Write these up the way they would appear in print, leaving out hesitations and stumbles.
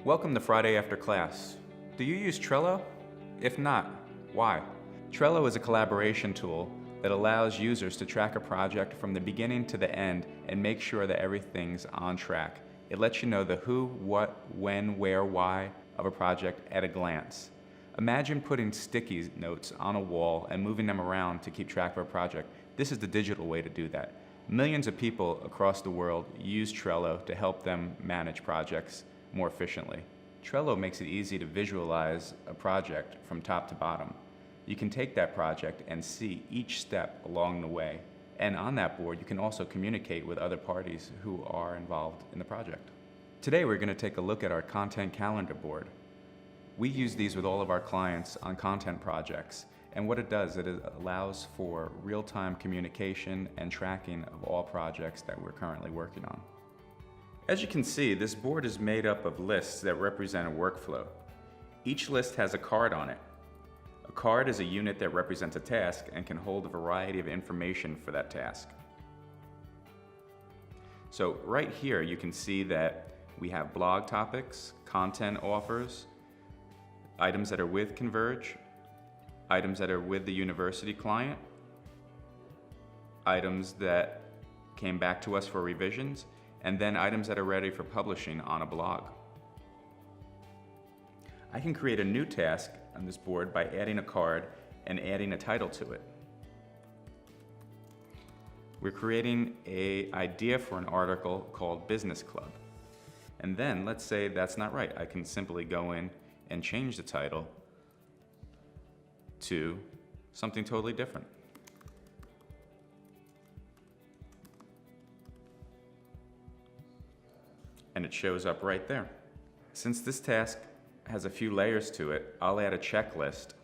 Welcome to Friday After Class. Do you use Trello? If not, why? Trello is a collaboration tool that allows users to track a project from the beginning to the end and make sure that everything's on track. It lets you know the who, what, when, where, why of a project at a glance. Imagine putting sticky notes on a wall and moving them around to keep track of a project. This is the digital way to do that. Millions of people across the world use Trello to help them manage projects more efficiently. Trello makes it easy to visualize a project from top to bottom. You can take that project and see each step along the way. And on that board, you can also communicate with other parties who are involved in the project. Today, we're going to take a look at our content calendar board. We use these with all of our clients on content projects. And what it does, it allows for real-time communication and tracking of all projects that we're currently working on. As you can see, this board is made up of lists that represent a workflow. Each list has a card on it. A card is a unit that represents a task and can hold a variety of information for that task. So right here you can see that we have blog topics, content offers, items that are with Converge, items that are with the university client, items that came back to us for revisions, and then items that are ready for publishing on a blog. I can create a new task on this board by adding a card and adding a title to it. We're creating an idea for an article called Business Club. And then let's say that's not right. I can simply go in and change the title to something totally different. And it shows up right there. Since this task has a few layers to it, I'll add a checklist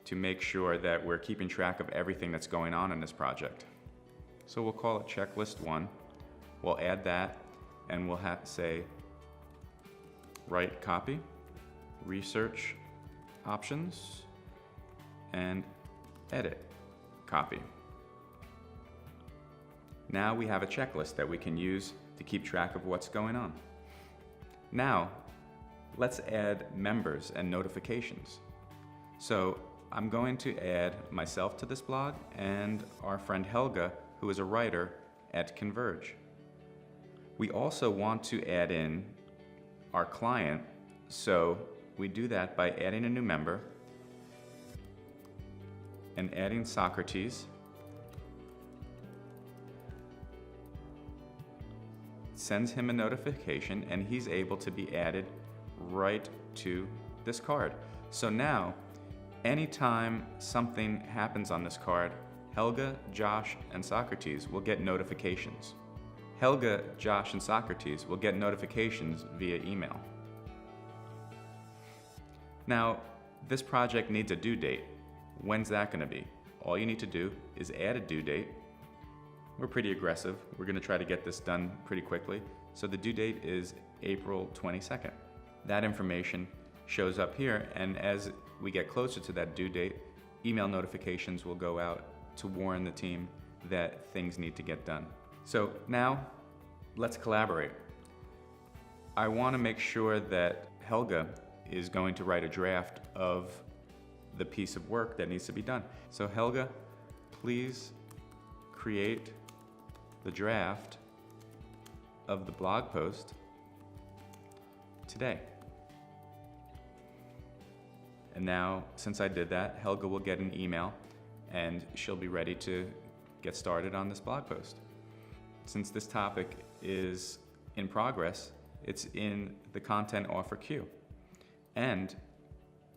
to make sure that we're keeping track of everything that's going on in this project. So we'll call it checklist 1. We'll add that and we'll have to say write copy, research options, and edit copy. Now we have a checklist that we can use to keep track of what's going on. Now, let's add members and notifications. So I'm going to add myself to this blog and our friend Helga, who is a writer at Converge. We also want to add in our client, so we do that by adding a new member and adding Socrates. Sends him a notification and he's able to be added right to this card. So now, anytime something happens on this card, Helga, Josh, and Socrates will get notifications. Helga, Josh, and Socrates will get notifications via email. Now, this project needs a due date. When's that going to be? All you need to do is add a due date. We're pretty aggressive. We're going to try to get this done pretty quickly. So the due date is April 22nd. That information shows up here, and as we get closer to that due date, email notifications will go out to warn the team that things need to get done. So now, let's collaborate. I want to make sure that Helga is going to write a draft of the piece of work that needs to be done. So Helga, please create the draft of the blog post today. And now, since I did that, Helga will get an email and she'll be ready to get started on this blog post. Since this topic is in progress, it's in the content offer queue. And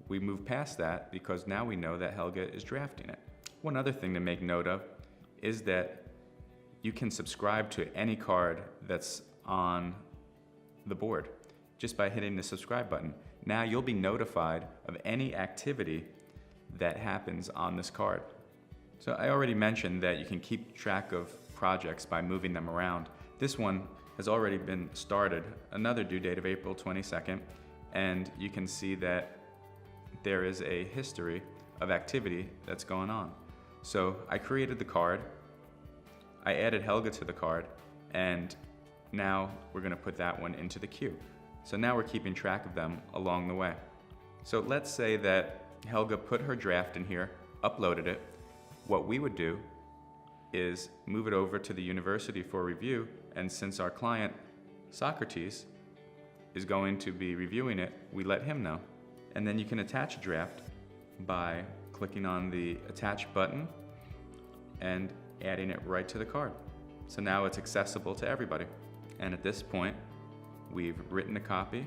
we move past that because now we know that Helga is drafting it. One other thing to make note of is that you can subscribe to any card that's on the board just by hitting the subscribe button. Now you'll be notified of any activity that happens on this card. So I already mentioned that you can keep track of projects by moving them around. This one has already been started, another due date of April 22nd, and you can see that there is a history of activity that's going on. So I created the card, I added Helga to the card, and now we're going to put that one into the queue. So now we're keeping track of them along the way. So let's say that Helga put her draft in here, uploaded it. What we would do is move it over to the university for review, and since our client, Socrates, is going to be reviewing it, we let him know. And then you can attach a draft by clicking on the attach button and adding it right to the card. So now it's accessible to everybody. And at this point, we've written a copy.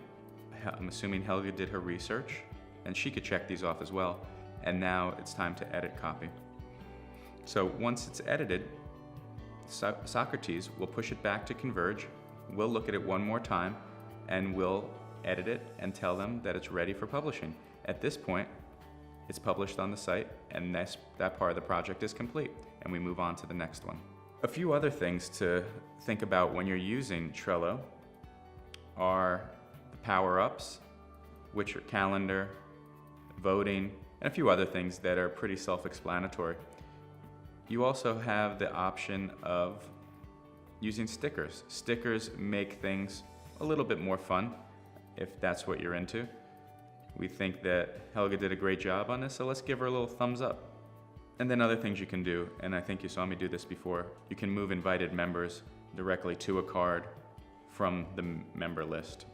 I'm assuming Helga did her research, and she could check these off as well. And now it's time to edit copy. So once it's edited, Socrates will push it back to Converge. We'll look at it one more time, and we'll edit it and tell them that it's ready for publishing. At this point, it's published on the site, and that part of the project is complete, and we move on to the next one. A few other things to think about when you're using Trello are the power-ups, which are calendar, voting, and a few other things that are pretty self-explanatory. You also have the option of using stickers. Stickers make things a little bit more fun, if that's what you're into. We think that Helga did a great job on this, so let's give her a little thumbs up. And then other things you can do, and I think you saw me do this before, you can move invited members directly to a card from the member list.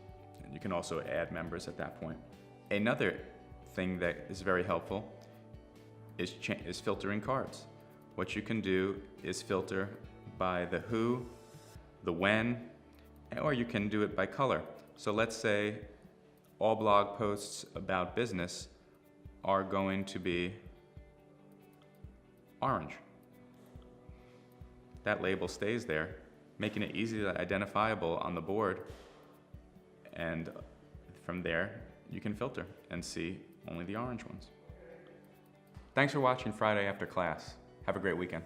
And you can also add members at that point. Another thing that is very helpful is filtering cards. What you can do is filter by the who, the when, or you can do it by color. So let's say all blog posts about business are going to be orange. That label stays there, making it easily identifiable on the board, and from there you can filter and see only the orange ones. Thanks for watching Friday After Class. Have a great weekend.